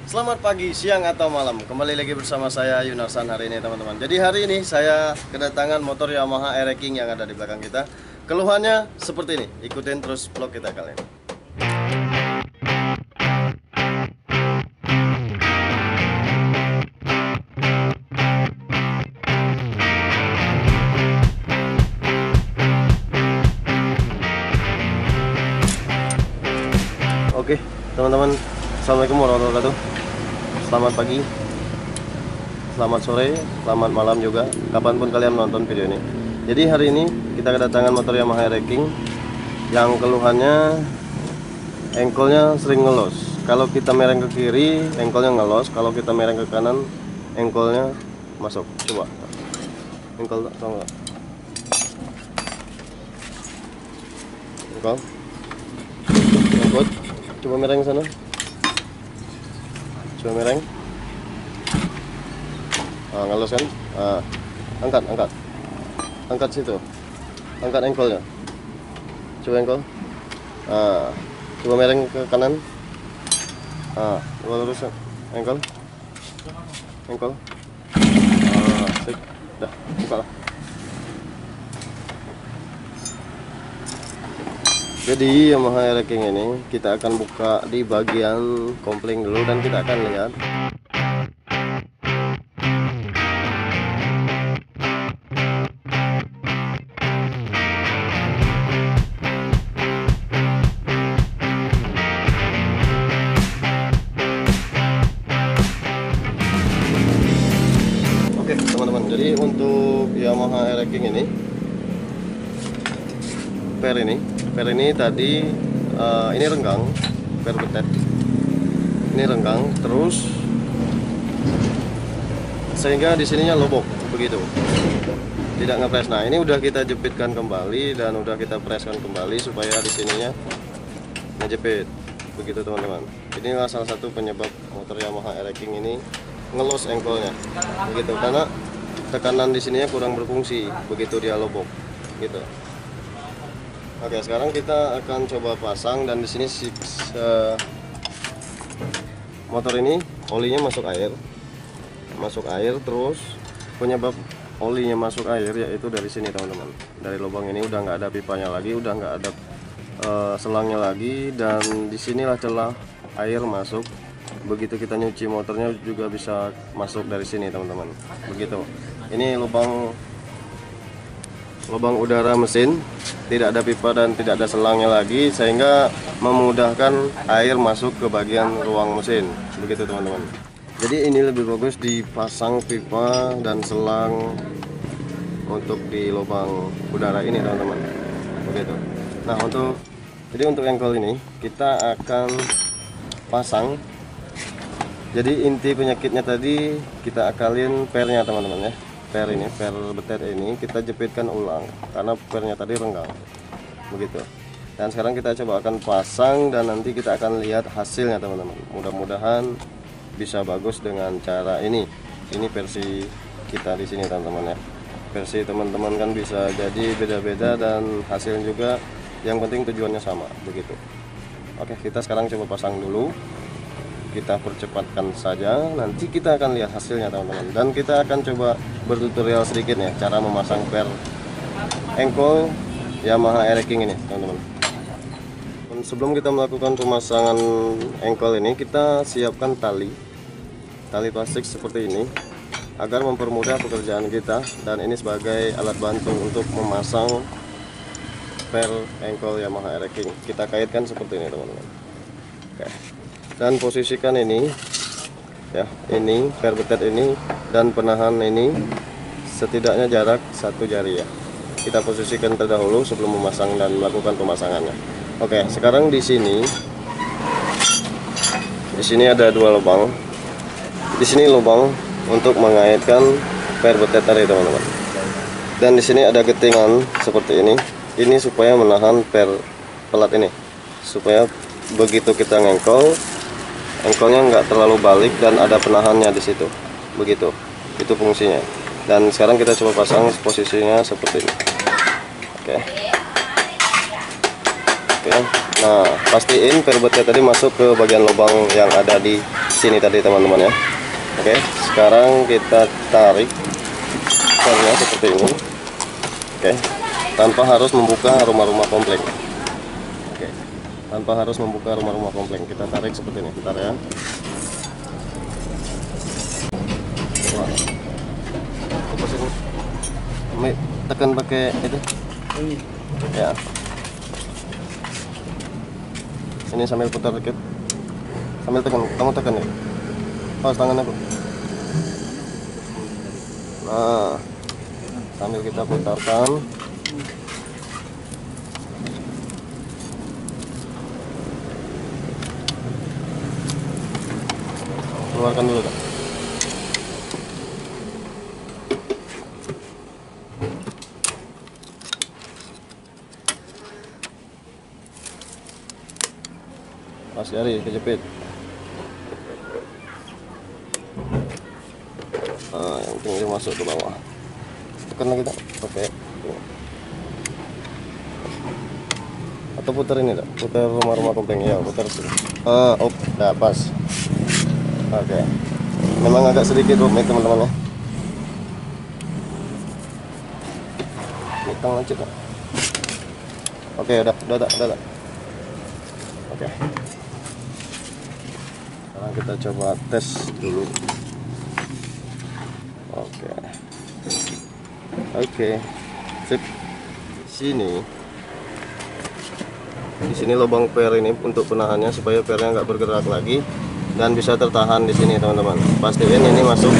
Selamat pagi, siang, atau malam. Kembali lagi bersama saya Yunarsan hari ini teman-teman. Jadi hari ini saya kedatangan motor Yamaha Air King yang ada di belakang kita. Keluhannya seperti ini. Ikutin terus vlog kita kali ini. Oke, teman-teman. Assalamualaikum warahmatullahi wabarakatuh. Selamat pagi, selamat sore, selamat malam juga, kapanpun kalian menonton video ini. Jadi hari ini kita kedatangan motor Yamaha Air King yang keluhannya engkolnya sering ngelos. Kalau kita mereng ke kiri, engkolnya ngelos. Kalau kita mereng ke kanan, engkolnya masuk. Coba, engkol tau nggak? Engkol, engkol. Coba mereng sana. Coba mereng. Ngelos kan? Angkat situ. Angkat engkolnya. Coba engkol. Coba mereng ke kanan. Coba luruskan engkol. Sip. Dah, buka lah. Jadi Yamaha Air King ini kita akan buka di bagian kopling dulu dan kita akan lihat teman-teman. Jadi untuk Yamaha Air King ini per ini tadi ini renggang, per betet ini renggang terus sehingga di sininya lobok begitu, tidak ngepres. Nah ini udah kita jepitkan kembali dan udah kita preskan kembali supaya di sininya ngejepit begitu teman-teman. Inilah salah satu penyebab motor Yamaha Air King ini ngelos engkolnya begitu, karena tekanan di sininya kurang berfungsi begitu dia lobok gitu. Oke, sekarang kita akan coba pasang dan di sini motor ini olinya masuk air terus penyebab olinya masuk air yaitu dari sini teman-teman. Dari lubang ini udah nggak ada pipanya lagi, udah nggak ada selangnya lagi, dan disinilah celah air masuk. Begitu kita nyuci motornya juga bisa masuk dari sini teman-teman begitu. Ini lubang udara mesin, tidak ada pipa dan tidak ada selangnya lagi, sehingga memudahkan air masuk ke bagian ruang mesin begitu teman-teman. Jadi ini lebih bagus dipasang pipa dan selang untuk di lubang udara ini teman-teman begitu. Nah untuk engkol ini kita akan pasang. Jadi inti penyakitnya tadi kita akalin pernya teman-teman ya. Per betet ini kita jepitkan ulang karena pernya tadi renggang begitu. Dan sekarang kita coba akan pasang dan nanti kita akan lihat hasilnya teman-teman. Mudah-mudahan bisa bagus dengan cara ini. Ini versi kita di sini teman-teman ya. Versi teman-teman kan bisa jadi beda-beda dan hasilnya juga, yang penting tujuannya sama begitu. Oke, kita sekarang coba pasang dulu. Kita percepatkan saja, nanti kita akan lihat hasilnya teman-teman, dan kita akan coba bertutorial sedikit ya cara memasang per engkol Yamaha Air King ini teman-teman. Sebelum kita melakukan pemasangan engkol ini, kita siapkan tali plastik seperti ini agar mempermudah pekerjaan kita, dan ini sebagai alat bantu untuk memasang per engkol Yamaha Air King. Kita kaitkan seperti ini teman-teman. Oke. Dan posisikan ini ya, ini per betet ini dan penahan ini setidaknya jarak 1 jari ya. Kita posisikan terdahulu sebelum memasang dan melakukan pemasangannya. Oke, sekarang di sini ada 2 lubang. Di sini lubang untuk mengaitkan per betet tadi teman-teman. Dan di sini ada getingan seperti ini. Ini supaya menahan per pelat ini, supaya begitu kita ngengkol, engkolnya nggak terlalu balik dan ada penahannya di situ begitu. Itu fungsinya. Dan sekarang kita coba pasang posisinya seperti ini. Oke. Nah, pastiin perbatnya tadi masuk ke bagian lubang yang ada di sini tadi teman-teman ya. Oke, sekarang kita tarik pernya seperti ini. Oke, tanpa harus membuka rumah-rumah komplek. Oke, tanpa harus membuka rumah-rumah komplek, kita tarik seperti ini. Bentar ya. Wah, lepas ini. Tekan pakai itu. Ya. Ini sambil putar dikit, sambil tekan, kamu tekan ya, pas tangan aku. Nah, sambil kita putarkan, keluarkan dulu Kak. Pas jari kejepit. Nah, yang penting dia masuk ke bawah. Tekan lagi tak? Oke. Atau putar ini tak? Putar rumah-rumah kompleng ya, putar sini. Oh, dah pas. Oke. Memang agak sedikit rumit teman-teman ya. Ini tangan lanjut tak? Oke, udah. Oke. Sekarang kita coba tes dulu. Oke. Sip. Di sini lubang per ini untuk penahannya supaya pernya nggak bergerak lagi dan bisa tertahan di sini teman-teman. Pastiin ini masuk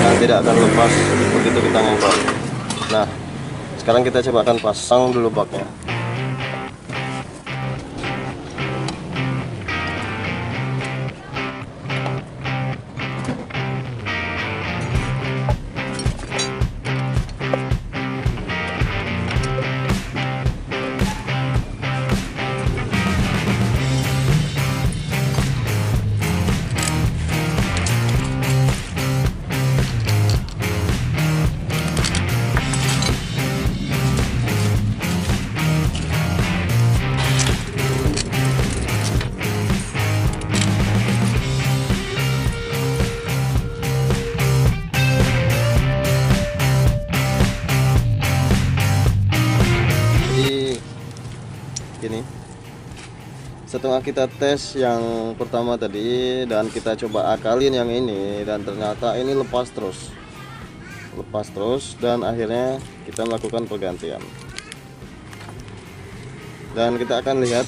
dan tidak akan lepas begitu kita ngempel. Nah, sekarang kita coba akan pasang dulu baknya. Gini, setelah kita tes yang pertama tadi dan kita coba akalin yang ini dan ternyata ini lepas terus dan akhirnya kita melakukan pergantian dan kita akan lihat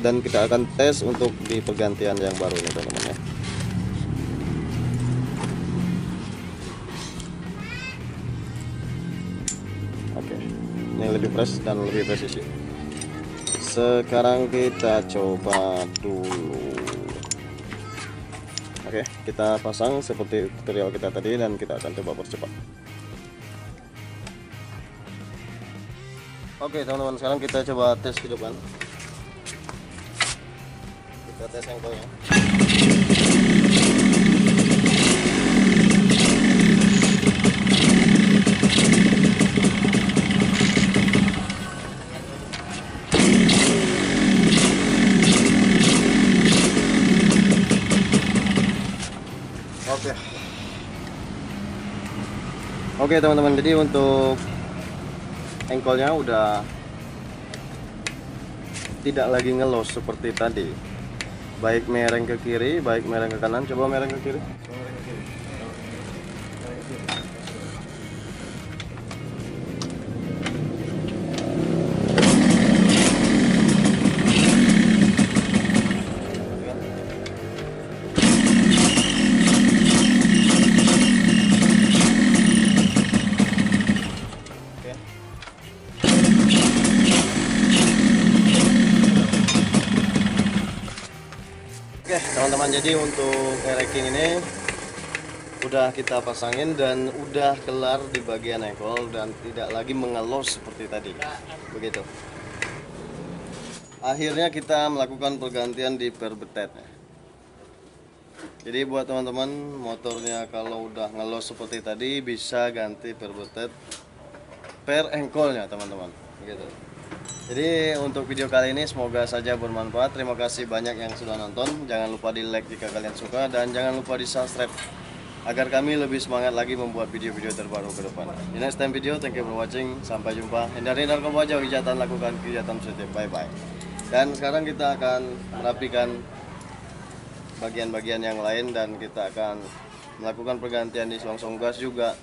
dan kita akan tes untuk di pergantian yang baru ini teman-teman ya. Oke, ini lebih fresh dan lebih presisi. Sekarang kita coba dulu. Oke, kita pasang seperti tutorial kita tadi dan kita akan coba percepat. Oke teman-teman, sekarang kita coba tes ke depan. Kita tes engkolnya. Oke teman-teman, jadi untuk engkolnya udah tidak lagi ngelos seperti tadi, baik mereng ke kiri baik mereng ke kanan. Coba mereng ke kiri. Oke teman-teman, jadi untuk racking ini udah kita pasangin dan udah kelar di bagian engkol dan tidak lagi mengelos seperti tadi, begitu. Akhirnya kita melakukan pergantian di per betet. Jadi buat teman-teman motornya kalau udah ngelos seperti tadi bisa ganti per betet per engkolnya teman-teman, begitu. Jadi untuk video kali ini semoga saja bermanfaat. Terima kasih banyak yang sudah nonton. Jangan lupa di like jika kalian suka dan jangan lupa di subscribe agar kami lebih semangat lagi membuat video-video terbaru ke depan. Di next time video, thank you for watching. Sampai jumpa. Hindari narkoba, jauhi kejahatan, lakukan kegiatan positif. Bye bye. Dan sekarang kita akan merapikan bagian-bagian yang lain dan kita akan melakukan pergantian di selongsong gas juga.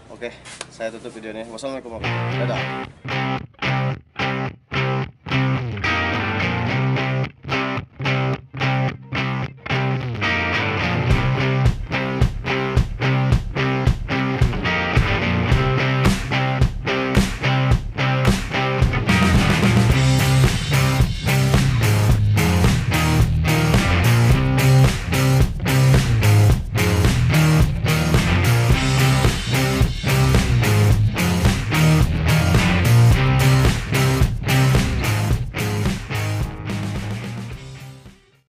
Oke, saya tutup videonya. Wassalamualaikum warahmatullahi wabarakatuh. Dadah.